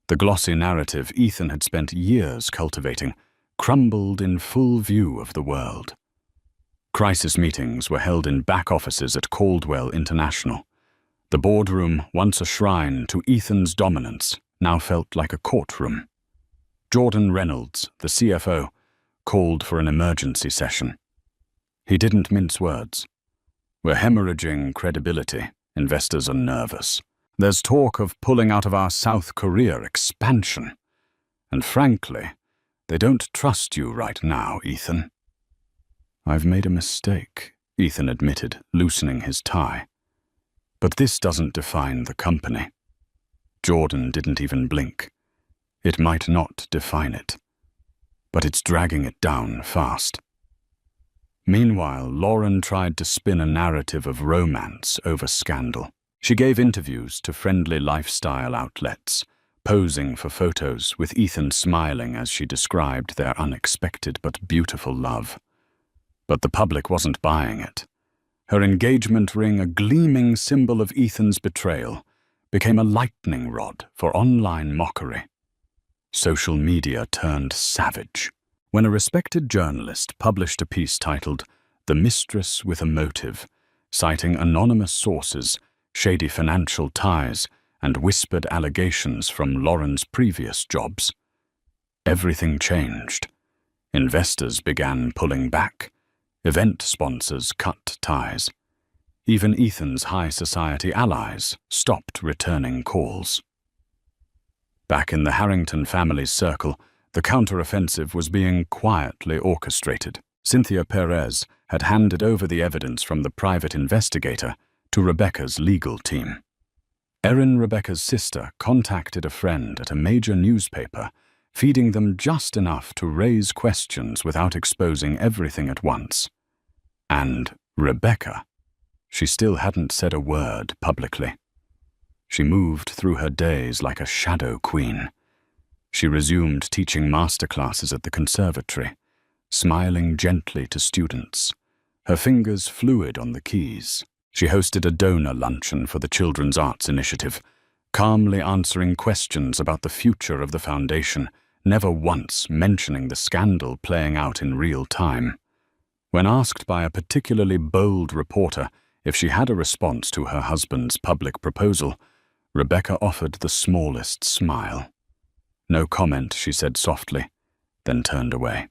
Speaker 1: The glossy narrative Ethan had spent years cultivating crumbled in full view of the world. Crisis meetings were held in back offices at Caldwell International. The boardroom, once a shrine to Ethan's dominance, now felt like a courtroom. Jordan Reynolds, the CFO, called for an emergency session. He didn't mince words. "We're hemorrhaging credibility. Investors are nervous. There's talk of pulling out of our South Korea expansion. And frankly, they don't trust you right now, Ethan." "I've made a mistake," Ethan admitted, loosening his tie. "But this doesn't define the company." Jordan didn't even blink. It might not define it, but it's dragging it down fast. Meanwhile, Lauren tried to spin a narrative of romance over scandal. She gave interviews to friendly lifestyle outlets, posing for photos with Ethan smiling as she described their unexpected but beautiful love. But the public wasn't buying it. Her engagement ring, a gleaming symbol of Ethan's betrayal, became a lightning rod for online mockery. Social media turned savage. When a respected journalist published a piece titled "The Mistress with a Motive," citing anonymous sources, shady financial ties, and whispered allegations from Lauren's previous jobs, everything changed. Investors began pulling back. Event sponsors cut ties. Even Ethan's high society allies stopped returning calls. Back in the Harrington family's circle, the counteroffensive was being quietly orchestrated. Cynthia Perez had handed over the evidence from the private investigator to Rebecca's legal team. Erin, Rebecca's sister, contacted a friend at a major newspaper, feeding them just enough to raise questions without exposing everything at once. And Rebecca, she still hadn't said a word publicly. She moved through her days like a shadow queen. She resumed teaching masterclasses at the conservatory, smiling gently to students, her fingers fluid on the keys. She hosted a donor luncheon for the Children's Arts Initiative, calmly answering questions about the future of the foundation, never once mentioning the scandal playing out in real time. When asked by a particularly bold reporter if she had a response to her husband's public proposal, Rebecca offered the smallest smile. "No comment," she said softly, then turned away.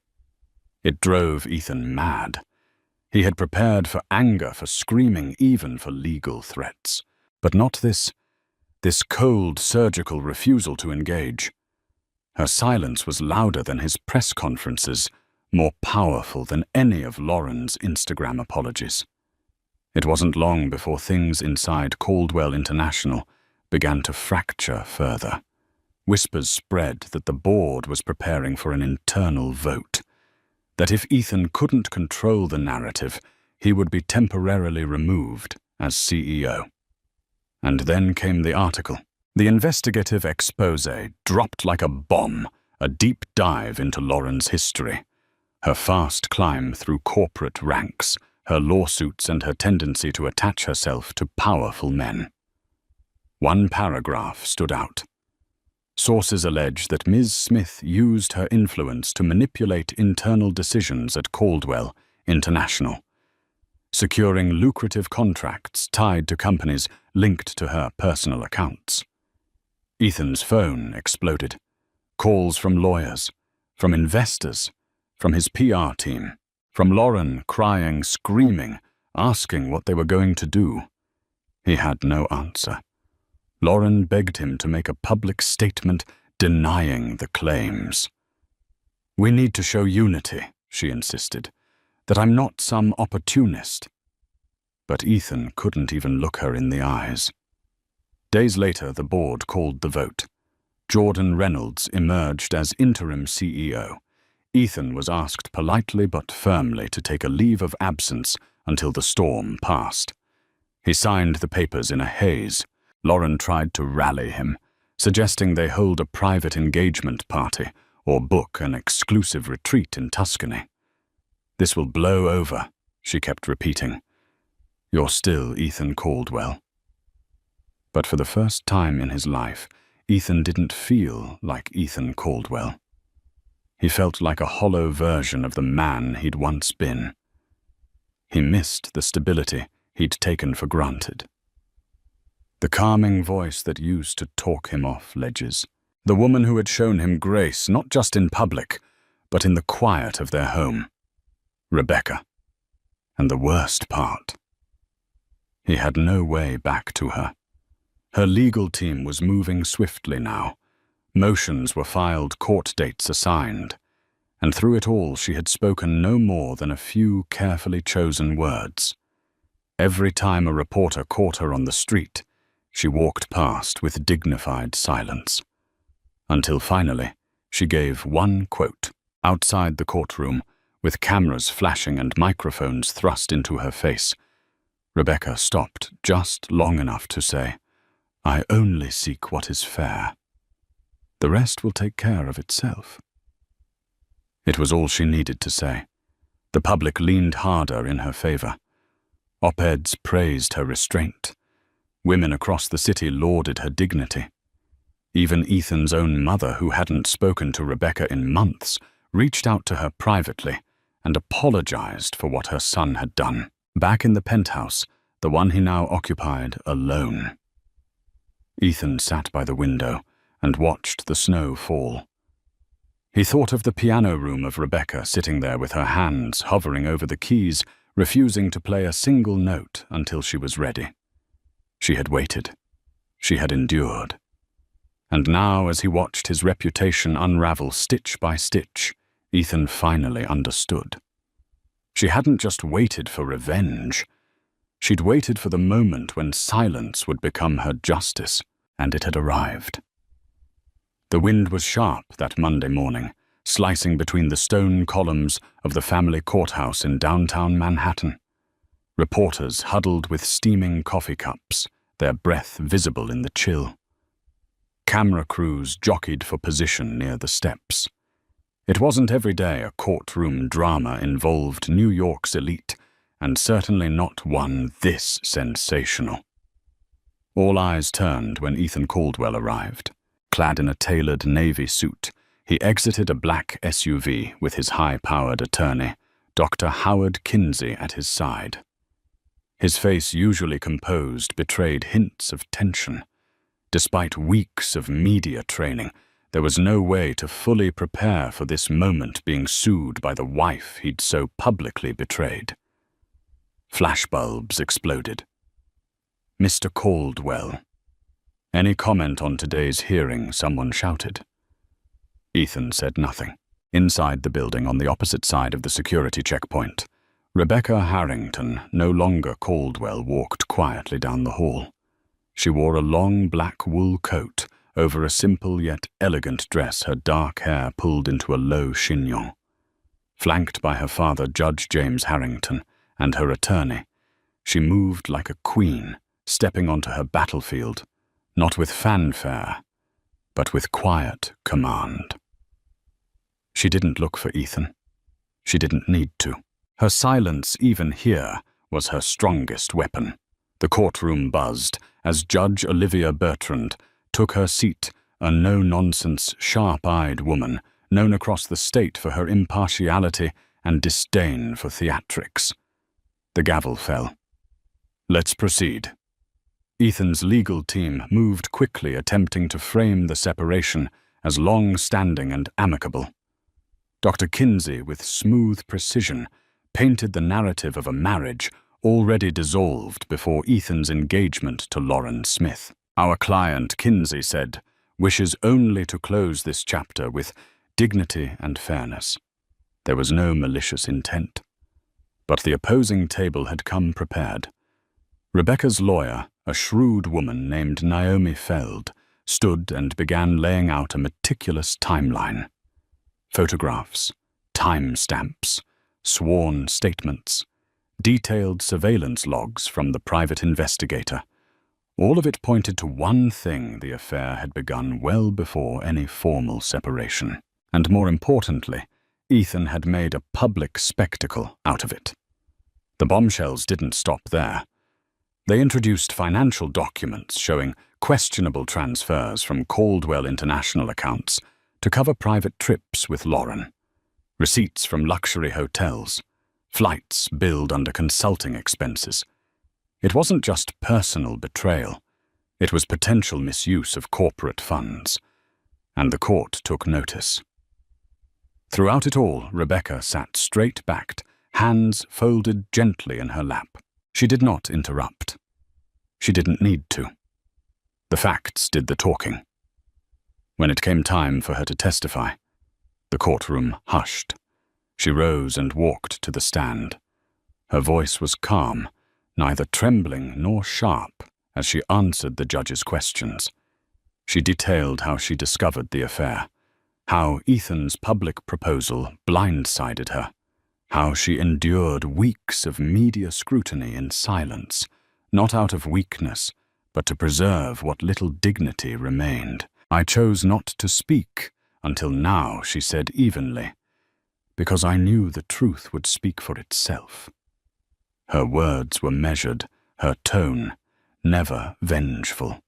Speaker 1: It drove Ethan mad. He had prepared for anger, for screaming, even for legal threats. But not this cold, surgical refusal to engage. Her silence was louder than his press conferences, more powerful than any of Lauren's Instagram apologies. It wasn't long before things inside Caldwell International began to fracture further. Whispers spread that the board was preparing for an internal vote, that if Ethan couldn't control the narrative, he would be temporarily removed as CEO. And then came the article. The investigative expose dropped like a bomb, a deep dive into Lauren's history, her fast climb through corporate ranks, her lawsuits and her tendency to attach herself to powerful men. One paragraph stood out. Sources allege that Ms. Smith used her influence to manipulate internal decisions at Caldwell International, securing lucrative contracts tied to companies linked to her personal accounts. Ethan's phone exploded. Calls from lawyers, from investors, from his PR team, from Lauren crying, screaming, asking what they were going to do. He had no answer. Lauren begged him to make a public statement denying the claims. "We need to show unity," she insisted, "that I'm not some opportunist." But Ethan couldn't even look her in the eyes. Days later, the board called the vote. Jordan Reynolds emerged as interim CEO. Ethan was asked politely but firmly to take a leave of absence until the storm passed. He signed the papers in a haze. Lauren tried to rally him, suggesting they hold a private engagement party or book an exclusive retreat in Tuscany. "This will blow over," she kept repeating. "You're still Ethan Caldwell." But for the first time in his life, Ethan didn't feel like Ethan Caldwell. He felt like a hollow version of the man he'd once been. He missed the stability he'd taken for granted. The calming voice that used to talk him off ledges. The woman who had shown him grace, not just in public, but in the quiet of their home. Rebecca. And the worst part. He had no way back to her. Her legal team was moving swiftly now. Motions were filed, court dates assigned. And through it all, she had spoken no more than a few carefully chosen words. Every time a reporter caught her on the street, she walked past with dignified silence. Until finally, she gave one quote. Outside the courtroom, with cameras flashing and microphones thrust into her face, Rebecca stopped just long enough to say, "I only seek what is fair. The rest will take care of itself." It was all she needed to say. The public leaned harder in her favor. Op-eds praised her restraint. Women across the city lauded her dignity. Even Ethan's own mother, who hadn't spoken to Rebecca in months, reached out to her privately and apologized for what her son had done. Back in the penthouse, the one he now occupied alone. Ethan sat by the window and watched the snow fall. He thought of the piano room of Rebecca sitting there with her hands hovering over the keys, refusing to play a single note until she was ready. She had waited. She had endured. And now, as he watched his reputation unravel stitch by stitch, Ethan finally understood. She hadn't just waited for revenge. She'd waited for the moment when silence would become her justice, and it had arrived. The wind was sharp that Monday morning, slicing between the stone columns of the family courthouse in downtown Manhattan. Reporters huddled with steaming coffee cups, their breath visible in the chill. Camera crews jockeyed for position near the steps. It wasn't every day a courtroom drama involved New York's elite, and certainly not one this sensational. All eyes turned when Ethan Caldwell arrived. Clad in a tailored navy suit, he exited a black SUV with his high-powered attorney, Dr. Howard Kinsey, at his side. His face, usually composed, betrayed hints of tension. Despite weeks of media training, there was no way to fully prepare for this moment being sued by the wife he'd so publicly betrayed. Flashbulbs exploded. "Mr. Caldwell." "Any comment on today's hearing?" someone shouted. Ethan said nothing. Inside the building on the opposite side of the security checkpoint, Rebecca Harrington, no longer Caldwell, walked quietly down the hall. She wore a long black wool coat over a simple yet elegant dress, her dark hair pulled into a low chignon. Flanked by her father, Judge James Harrington, and her attorney, she moved like a queen, stepping onto her battlefield, not with fanfare, but with quiet command. She didn't look for Ethan. She didn't need to. Her silence, even here, was her strongest weapon. The courtroom buzzed as Judge Olivia Bertrand took her seat, a no-nonsense, sharp-eyed woman known across the state for her impartiality and disdain for theatrics. The gavel fell. "Let's proceed." Ethan's legal team moved quickly, attempting to frame the separation as long-standing and amicable. Dr. Kinsey, with smooth precision, painted the narrative of a marriage already dissolved before Ethan's engagement to Lauren Smith. "Our client," Kinsey said, "wishes only to close this chapter with dignity and fairness." There was no malicious intent. But the opposing table had come prepared. Rebecca's lawyer, a shrewd woman named Naomi Feld, stood and began laying out a meticulous timeline. Photographs, timestamps, sworn statements, detailed surveillance logs from the private investigator. All of it pointed to one thing: the affair had begun well before any formal separation. And more importantly, Ethan had made a public spectacle out of it. The bombshells didn't stop there. They introduced financial documents showing questionable transfers from Caldwell International accounts to cover private trips with Lauren, receipts from luxury hotels, flights billed under consulting expenses. It wasn't just personal betrayal. It was potential misuse of corporate funds. And the court took notice. Throughout it all, Rebecca sat straight-backed, hands folded gently in her lap. She did not interrupt. She didn't need to. The facts did the talking. When it came time for her to testify, the courtroom hushed. She rose and walked to the stand. Her voice was calm, neither trembling nor sharp, as she answered the judge's questions. She detailed how she discovered the affair, how Ethan's public proposal blindsided her, how she endured weeks of media scrutiny in silence, not out of weakness, but to preserve what little dignity remained. "I chose not to speak until now," she said evenly, "because I knew the truth would speak for itself." Her words were measured, her tone never vengeful.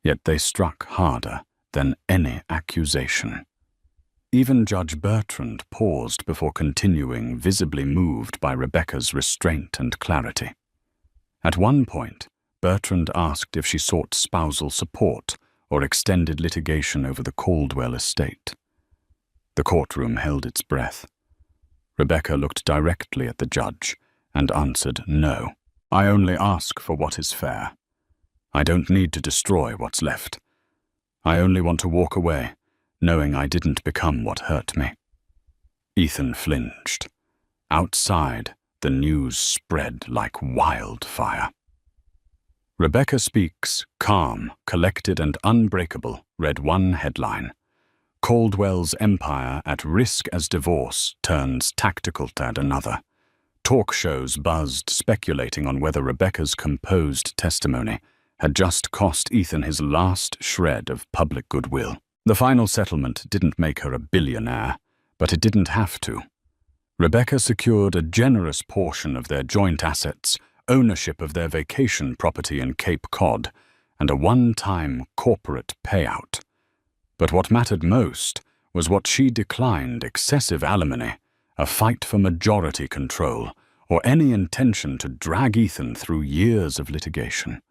Speaker 1: Yet they struck harder than any accusation. Even Judge Bertrand paused before continuing, visibly moved by Rebecca's restraint and clarity. At one point, Bertrand asked if she sought spousal support or extended litigation over the Caldwell estate. The courtroom held its breath. Rebecca looked directly at the judge and answered no. "I only ask for what is fair. I don't need to destroy what's left. I only want to walk away, knowing I didn't become what hurt me." Ethan flinched. Outside, the news spread like wildfire. "Rebecca speaks, calm, collected and unbreakable," read one headline. "Caldwell's empire at risk as divorce turns tactical," read another. Talk shows buzzed, speculating on whether Rebecca's composed testimony had just cost Ethan his last shred of public goodwill. The final settlement didn't make her a billionaire, but it didn't have to. Rebecca secured a generous portion of their joint assets, ownership of their vacation property in Cape Cod, and a one-time corporate payout. But what mattered most was what she declined: excessive alimony, a fight for majority control, or any intention to drag Ethan through years of litigation.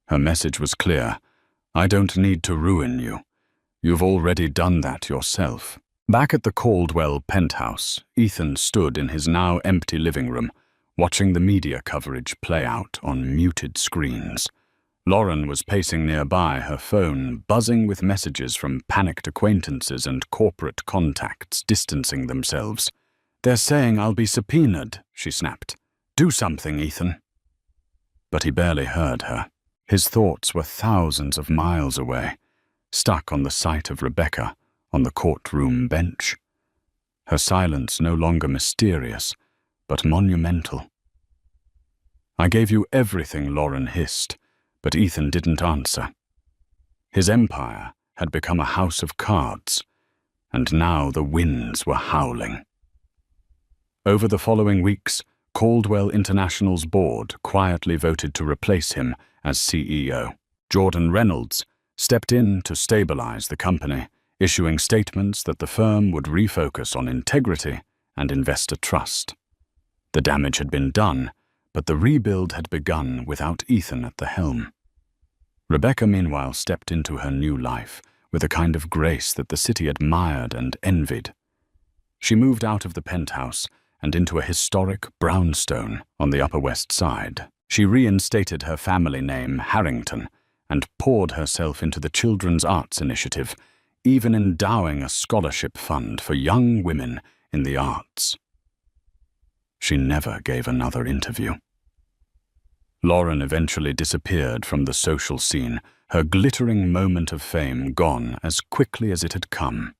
Speaker 1: Her message was clear: "I don't need to ruin you. You've already done that yourself." Back at the Caldwell penthouse, Ethan stood in his now empty living room, watching the media coverage play out on muted screens. Lauren was pacing nearby, her phone buzzing with messages from panicked acquaintances and corporate contacts distancing themselves. "They're saying I'll be subpoenaed," she snapped. "Do something, Ethan." But he barely heard her. His thoughts were thousands of miles away, stuck on the sight of Rebecca on the courtroom bench. Her silence no longer mysterious, but monumental. "I gave you everything," Lauren hissed, but Ethan didn't answer. His empire had become a house of cards, and now the winds were howling. Over the following weeks, Caldwell International's board quietly voted to replace him as CEO. Jordan Reynolds stepped in to stabilize the company, issuing statements that the firm would refocus on integrity and investor trust. The damage had been done, but the rebuild had begun without Ethan at the helm. Rebecca, meanwhile, stepped into her new life with a kind of grace that the city admired and envied. She moved out of the penthouse and into a historic brownstone on the Upper West Side. She reinstated her family name, Harrington, and poured herself into the Children's Arts Initiative, even endowing a scholarship fund for young women in the arts. She never gave another interview. Lauren eventually disappeared from the social scene, her glittering moment of fame gone as quickly as it had come.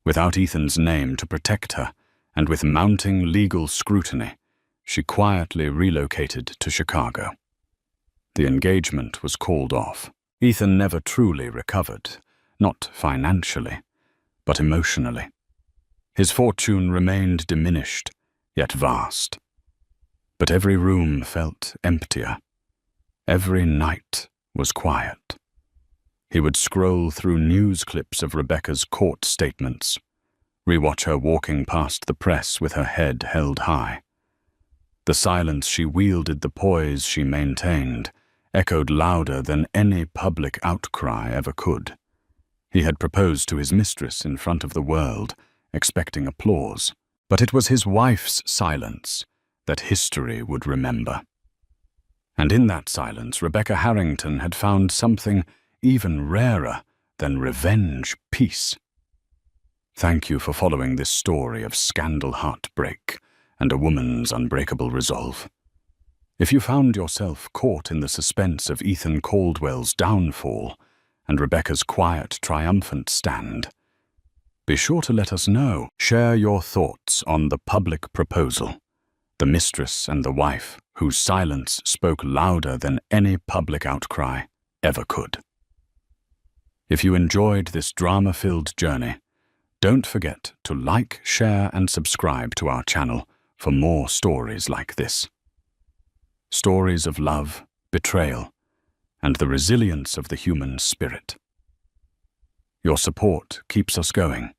Speaker 1: Without Ethan's name to protect her, and with mounting legal scrutiny, she quietly relocated to Chicago. The engagement was called off. Ethan never truly recovered, not financially, but emotionally. His fortune remained diminished, yet vast. But every room felt emptier. Every night was quiet. He would scroll through news clips of Rebecca's court statements, rewatch her walking past the press with her head held high. The silence she wielded, the poise she maintained, echoed louder than any public outcry ever could. He had proposed to his mistress in front of the world, expecting applause, but it was his wife's silence that history would remember. And in that silence, Rebecca Harrington had found something even rarer than revenge peace. Thank you for following this story of scandal, heartbreak, and a woman's unbreakable resolve. If you found yourself caught in the suspense of Ethan Caldwell's downfall and Rebecca's quiet, triumphant stand, be sure to let us know. Share your thoughts on the public proposal, the mistress and the wife whose silence spoke louder than any public outcry ever could. If you enjoyed this drama-filled journey, don't forget to like, share, and subscribe to our channel for more stories like this. Stories of love, betrayal, and the resilience of the human spirit. Your support keeps us going,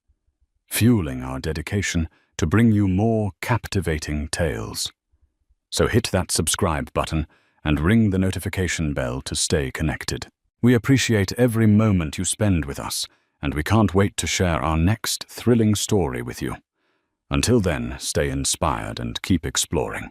Speaker 1: fueling our dedication to bring you more captivating tales. So hit that subscribe button and ring the notification bell to stay connected. We appreciate every moment you spend with us, and we can't wait to share our next thrilling story with you. Until then, stay inspired and keep exploring.